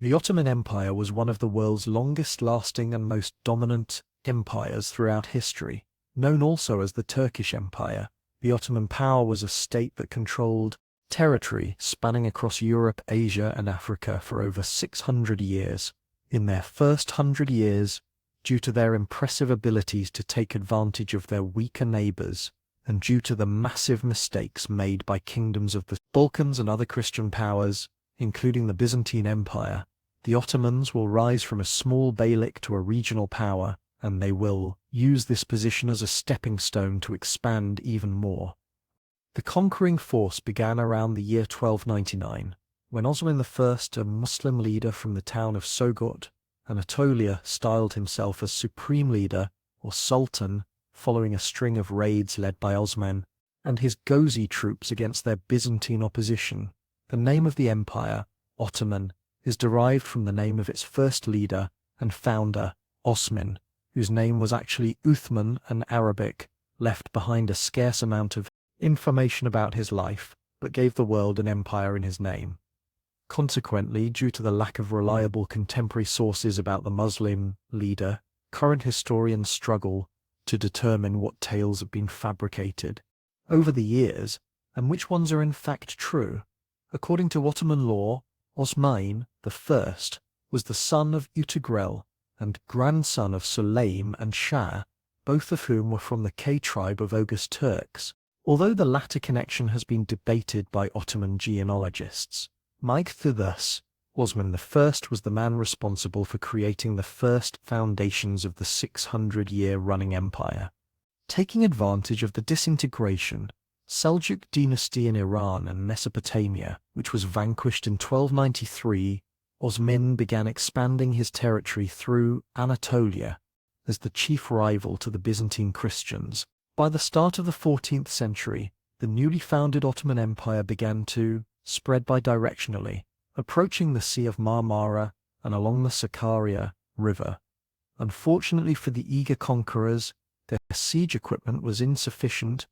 The Ottoman Empire was one of the world's longest-lasting and most dominant empires throughout history. Known also as the Turkish Empire, the Ottoman power was a state that controlled territory spanning across Europe, Asia, and Africa for over 600 years. In their first 100 years, due to their impressive abilities to take advantage of their weaker neighbors, and due to the massive mistakes made by kingdoms of the Balkans and other Christian powers, including the Byzantine Empire, the Ottomans will rise from a small beylik to a regional power, and they will use this position as a stepping stone to expand even more. The conquering force began around the year 1299, when Osman I, a Muslim leader from the town of Sogod, Anatolia, styled himself as supreme leader, or sultan, following a string of raids led by Osman and his Ghozi troops against their Byzantine opposition. The name of the empire, Ottoman, is derived from the name of its first leader and founder, Osman, whose name was actually Uthman, an Arabic, left behind a scarce amount of information about his life, but gave the world an empire in his name. Consequently, due to the lack of reliable contemporary sources about the Muslim leader, current historians struggle to determine what tales have been fabricated over the years and which ones are in fact true. According to Ottoman law, Osman I was the son of Utugrel and grandson of Süleiman and Shah, both of whom were from the K tribe of Oghuz Turks, although the latter connection has been debated by Ottoman genealogists. Thus, Osman I was the man responsible for creating the first foundations of the 600-year-running empire. Taking advantage of the disintegration, Seljuk dynasty in Iran and Mesopotamia, which was vanquished in 1293, Osman began expanding his territory through Anatolia as the chief rival to the Byzantine Christians. By the start of the 14th century, the newly founded Ottoman Empire began to spread bidirectionally, approaching the Sea of Marmara and along the Sakarya River. Unfortunately for the eager conquerors, their siege equipment was insufficient,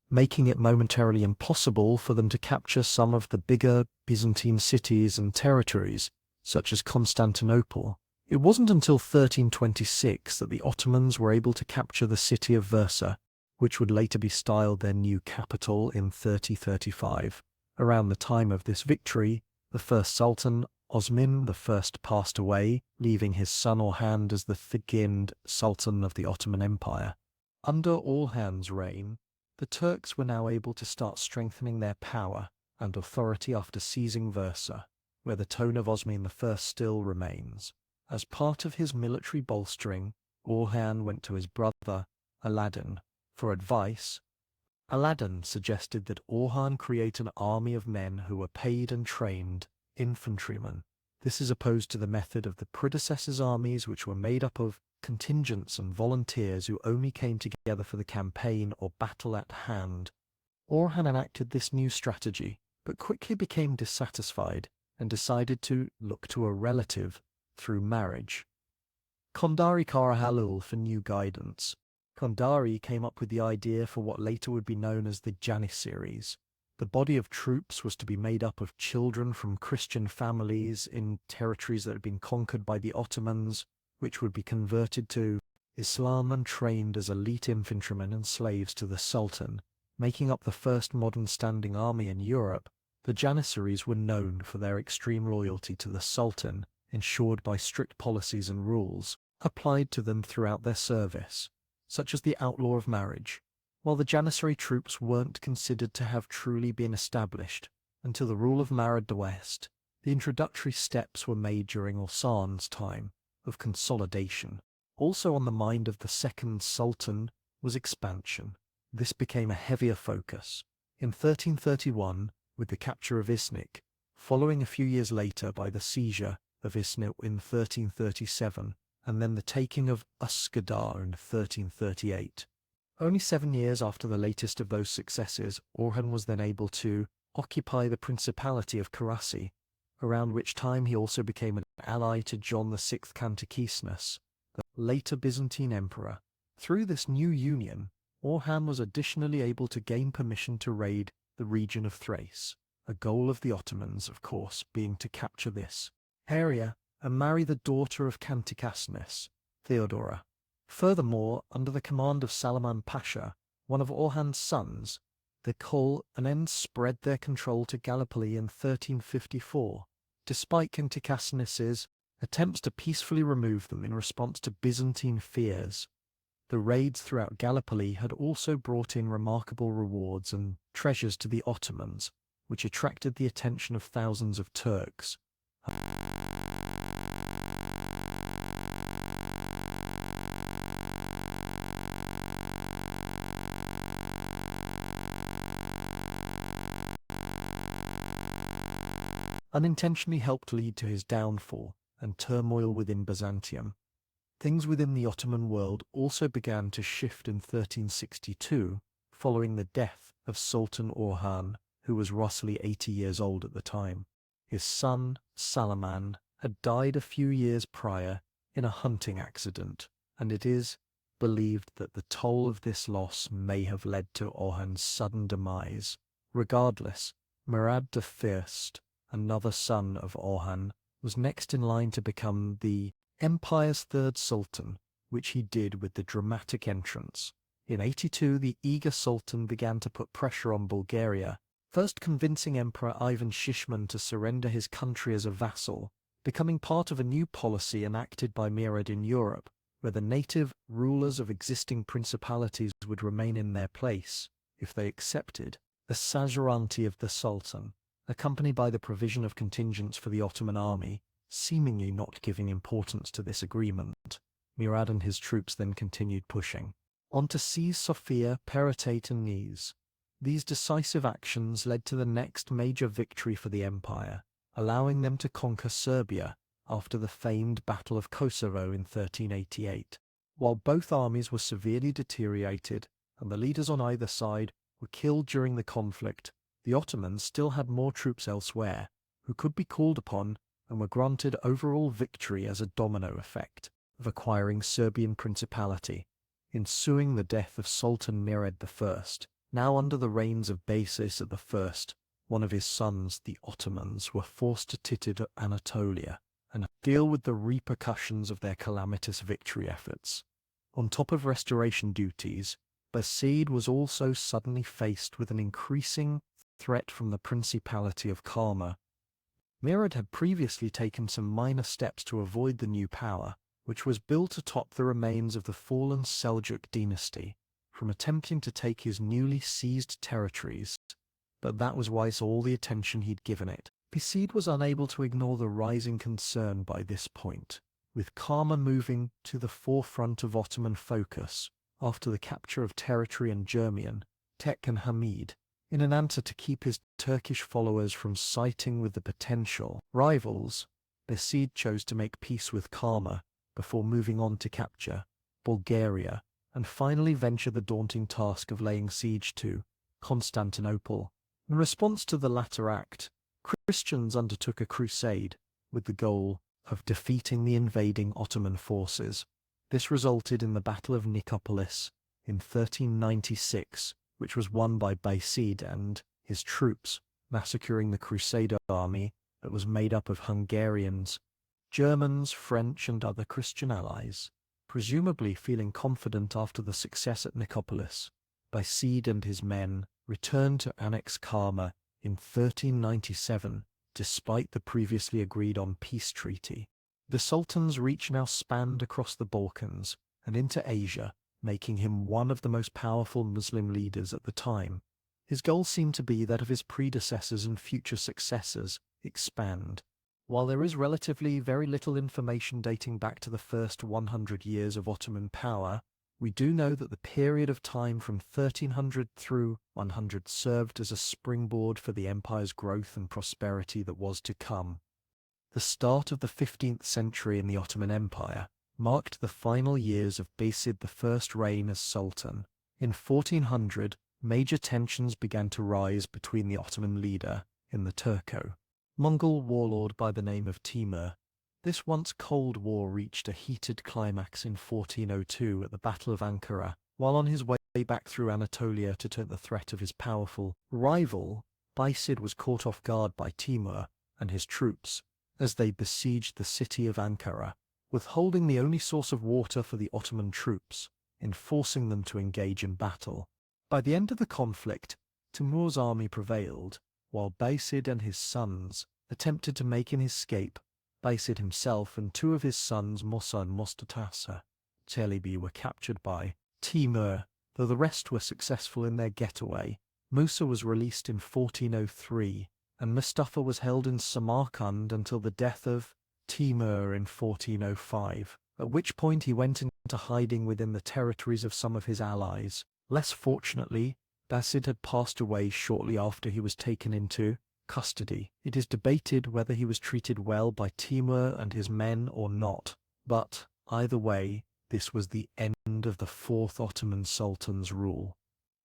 making it momentarily impossible for them to capture some of the bigger Byzantine cities and territories, such as Constantinople. It wasn't until 1326 that the Ottomans were able to capture the city of Bursa, which would later be styled their new capital in 1335. Around the time of this victory, the first Sultan, Osman I, passed away, leaving his son Orhan as the second Sultan of the Ottoman Empire. Under Orhan's reign, the Turks were now able to start strengthening their power and authority after seizing Bursa, where the throne of Osman I still remains. As part of his military bolstering, Orhan went to his brother, Aladdin, for advice. Aladdin suggested that Orhan create an army of men who were paid and trained infantrymen. This is opposed to the method of the predecessors' armies, which were made up of contingents and volunteers who only came together for the campaign or battle at hand. Orhan enacted this new strategy, but quickly became dissatisfied and decided to look to a relative through marriage. Kandari Karahalul for new guidance. Kandari came up with the idea for what later would be known as the Janissaries. The body of troops was to be made up of children from Christian families in territories that had been conquered by the Ottomans, which would be converted to Islam and trained as elite infantrymen and slaves to the Sultan. Making up the first modern standing army in Europe, the Janissaries were known for their extreme loyalty to the Sultan, ensured by strict policies and rules applied to them throughout their service, such as the outlaw of marriage. While the Janissary troops weren't considered to have truly been established until the rule of Marad the West, the introductory steps were made during Orsan's time of consolidation. Also on the mind of the second Sultan was expansion. This became a heavier focus. In 1331, with the capture of Iznik, following a few years later by the seizure of Iznik in 1337, and then the taking of Üsküdar in 1338. Only 7 years after the latest of those successes, Orhan was then able to occupy the Principality of Karasi, around which time he also became an ally to John VI Kantakismus, the later Byzantine emperor. Through this new union, Orhan was additionally able to gain permission to raid the region of Thrace, a goal of the Ottomans, of course, being to capture this. area and marry the daughter of Kantikasnes, Theodora. Furthermore, under the command of Salaman Pasha, one of Orhan's sons, the Kol and Ends spread their control to Gallipoli in 1354, despite Kantikasnes's attempts to peacefully remove them in response to Byzantine fears. The raids throughout Gallipoli had also brought in remarkable rewards and treasures to the Ottomans, which attracted the attention of thousands of Turks. Unintentionally helped lead to his downfall and turmoil within Byzantium. Things within the Ottoman world also began to shift in 1362, following the death of Sultan Orhan, who was roughly 80 years old at the time. His son, Salaman, had died a few years prior in a hunting accident, and it is believed that the toll of this loss may have led to Orhan's sudden demise. Regardless, Murad I, another son of Orhan, was next in line to become the empire's third sultan, which he did with the dramatic entrance. In 82, the eager sultan began to put pressure on Bulgaria, first convincing Emperor Ivan Shishman to surrender his country as a vassal, becoming part of a new policy enacted by Murad in Europe, where the native rulers of existing principalities would remain in their place if they accepted the suzerainty of the sultan, accompanied by the provision of contingents for the Ottoman army. Seemingly not giving importance to this agreement, Murad and his troops then continued pushing on to seize Sofia, Perotate and Niš. These decisive actions led to the next major victory for the empire, allowing them to conquer Serbia after the famed Battle of Kosovo in 1388. While both armies were severely deteriorated and the leaders on either side were killed during the conflict, the Ottomans still had more troops elsewhere who could be called upon and were granted overall victory as a domino effect of acquiring Serbian principality, ensuing the death of Sultan Murad I. Now under the reigns of Basis I, one of his sons, the Ottomans were forced to Titid Anatolia and deal with the repercussions of their calamitous victory efforts. On top of restoration duties, Basid was also suddenly faced with an increasing threat from the Principality of Karma. Murad had previously taken some minor steps to avoid the new power, which was built atop the remains of the fallen Seljuk dynasty, from attempting to take his newly seized territories, but that was why all the attention he'd given it. Basid was unable to ignore the rising concern by this point, with Karma moving to the forefront of Ottoman focus after the capture of territory in Jermian, Tek and Hamid, in an answer to keep his Turkish followers from siding with the potential rivals. Basid chose to make peace with Karma before moving on to capture Bulgaria and finally venture the daunting task of laying siege to Constantinople. In response to the latter act, Christians undertook a crusade with the goal of defeating the invading Ottoman forces. This resulted in the Battle of Nicopolis in 1396, which was won by Basid and his troops, massacring the Crusader army that was made up of Hungarians, Germans, French and other Christian allies. Presumably feeling confident after the success at Nicopolis, Basid and his men returned to annex Karma in 1397, despite the previously agreed-on peace treaty. The Sultan's reach now spanned across the Balkans and into Asia, making him one of the most powerful Muslim leaders at the time. His goal seemed to be that of his predecessors and future successors: expand. While there is relatively very little information dating back to the first 100 years of Ottoman power, we do know that the period of time from 1300 through 100 served as a springboard for the empire's growth and prosperity that was to come. The start of the 15th century in the Ottoman Empire marked the final years of Basid I's reign as Sultan. In 1400, major tensions began to rise between the Ottoman leader and the Turco-Mongol warlord by the name of Timur. This once Cold War reached a heated climax in 1402 at the Battle of Ankara, while on his way back through Anatolia to turn the threat of his powerful rival, Basid was caught off guard by Timur and his troops, as they besieged the city of Ankara, withholding the only source of water for the Ottoman troops, enforcing them to engage in battle. By the end of the conflict, Timur's army prevailed, while Bayezid and his sons attempted to make an escape. Bayezid himself and two of his sons, Musa and Mustafa Çelebi, were captured by Timur, though the rest were successful in their getaway. Musa was released in 1403, and Mustafa was held in Samarkand until the death of Timur in 1405, at which point he went into hiding within the territories of some of his allies. Less fortunately, Bayezid had passed away shortly after he was taken into custody. It is debated whether he was treated well by Timur and his men or not, but either way, this was the end of the fourth Ottoman Sultan's rule.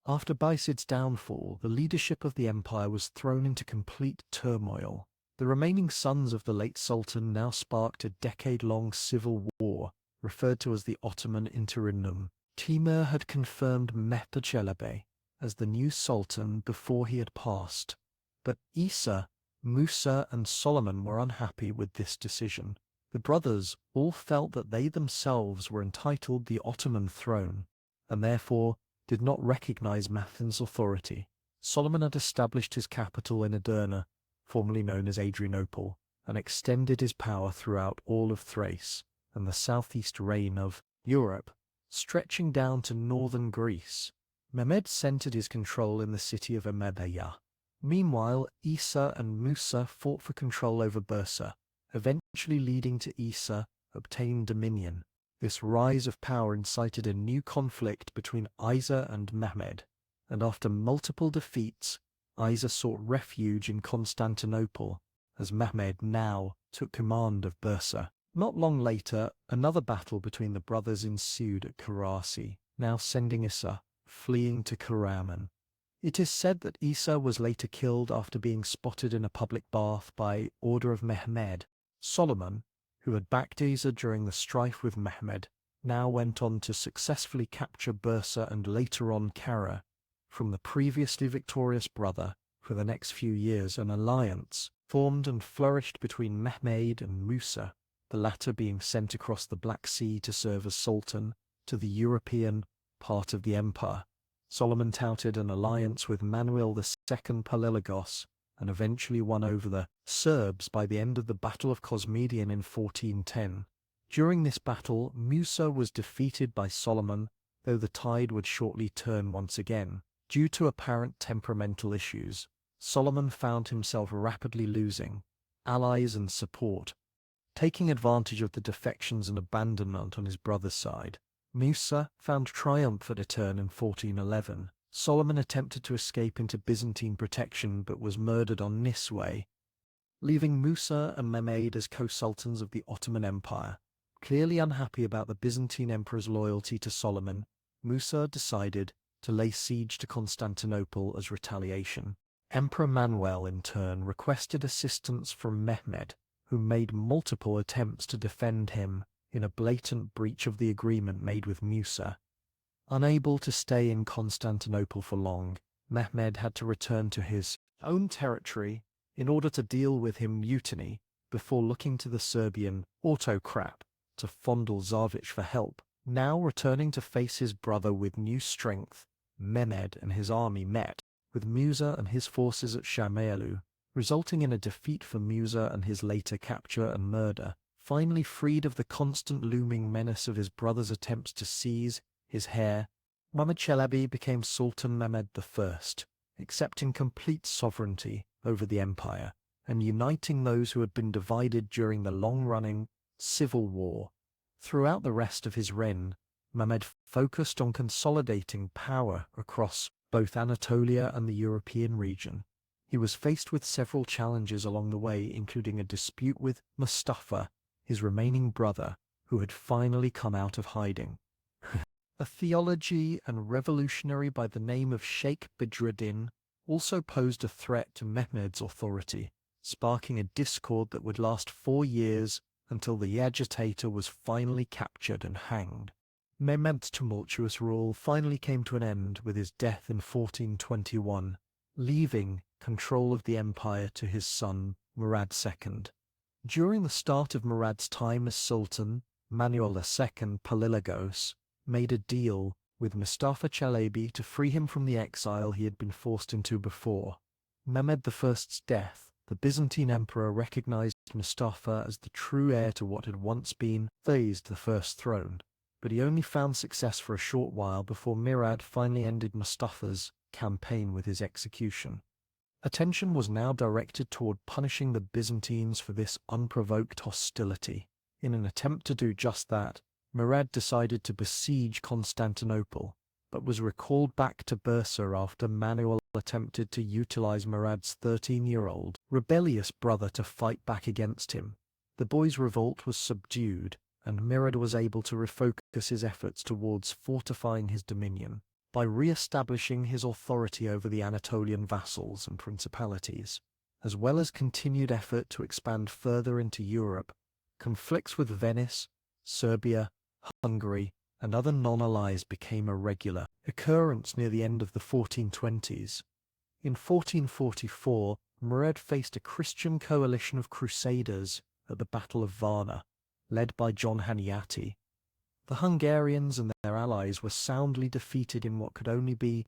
After Bayezid's downfall, the leadership of the empire was thrown into complete turmoil. The remaining sons of the late Sultan now sparked a decade-long civil war, referred to as the Ottoman Interregnum. Timur had confirmed Mehmed Çelebi as the new sultan before he had passed, but Isa, Musa and Solomon were unhappy with this decision. The brothers all felt that they themselves were entitled to the Ottoman throne, and therefore did not recognize Mehmed's authority. Solomon had established his capital in Edirne, formerly known as Adrianople, and extended his power throughout all of Thrace and the southeast reign of Europe, stretching down to northern Greece. Mehmed centered his control in the city of Amadiyah. Meanwhile, Isa and Musa fought for control over Bursa, eventually leading to Isa obtaining dominion. This rise of power incited a new conflict between Isa and Mehmed, and after multiple defeats, Isa sought refuge in Constantinople, as Mehmed now took command of Bursa. Not long later, another battle between the brothers ensued at Karasi, now sending Isa fleeing to Karaman. It is said that Isa was later killed after being spotted in a public bath by order of Mehmed. Solomon, who had backed Isa during the strife with Mehmed, now went on to successfully capture Bursa and later on Kara from the previously victorious brother. For the next few years, an alliance formed and flourished between Mehmed and Musa, the latter being sent across the Black Sea to serve as sultan to the European part of the empire. Solomon touted an alliance with Manuel II Palaiologos and eventually won over the Serbs by the end of the Battle of Cosmedium in 1410. During this battle, Musa was defeated by Solomon, though the tide would shortly turn once again. Due to apparent temperamental issues, Solomon found himself rapidly losing allies and support. Taking advantage of the defections and abandonment on his brother's side, Musa found triumph at Edirne in 1411. Solomon attempted to escape into Byzantine protection but was murdered on Nisway, leaving Musa and Mehmed as co-sultans of the Ottoman Empire. Clearly unhappy about the Byzantine emperor's loyalty to Solomon, Musa decided to lay siege to Constantinople as retaliation. Emperor Manuel, in turn, requested assistance from Mehmed, who made multiple attempts to defend him in a blatant breach of the agreement made with Musa. Unable to stay in Constantinople for long, Mehmed had to return to his own territory in order to deal with his mutiny before looking to the Serbian autocrat to fondle Zavic for help. Now returning to face his brother with new strength, Mehmed and his army met with Musa and his forces at Şamalu, resulting in a defeat for Musa and his later capture and murder. Finally freed of the constant looming menace of his brother's attempts to seize his heir, Mehmed Çelebi became Sultan Mehmed I, accepting complete sovereignty over the empire and uniting those who had been divided during the long-running civil war. Throughout the rest of his reign, Mehmed focused on consolidating power across both Anatolia and the European region. He was faced with several challenges along the way, including a dispute with Mustafa, his remaining brother, who had finally come out of hiding. A theology and revolutionary by the name of Sheikh Bedruddin also posed a threat to Mehmed's authority, sparking a discord that would last 4 years until the agitator was finally captured and hanged. Mehmed's tumultuous rule finally came to an end with his death in 1421, leaving control of the empire to his son Murad II. During the start of Murad's time as Sultan, Manuel II Palilagos made a deal with Mustafa Chalabi to free him from the exile he had been forced into before. Mehmed I's death, the Byzantine emperor recognized Mustafa as the true heir to what had once been the first throne, but he only found success for a short while before Murad finally ended Mustafa's campaign with his execution. Attention was now directed toward punishing the Byzantines for this unprovoked hostility. In an attempt to do just that, Murad decided to besiege Constantinople, but was recalled back to Bursa after Manuel attempted to utilize Murad's 13-year-old, rebellious brother to fight back against him. The boy's revolt was subdued, and Murad was able to refocus his efforts towards fortifying his dominion by re-establishing his authority over the Anatolian vassals and principalities, as well as continued effort to expand further into Europe. Conflicts with Venice, Serbia, Hungary, and other non-allies became a regular occurrence near the end of the 1420s. In 1444, Murad faced a Christian coalition of crusaders at the Battle of Varna, led by John Haniati. The Hungarians and their allies were soundly defeated in what could only be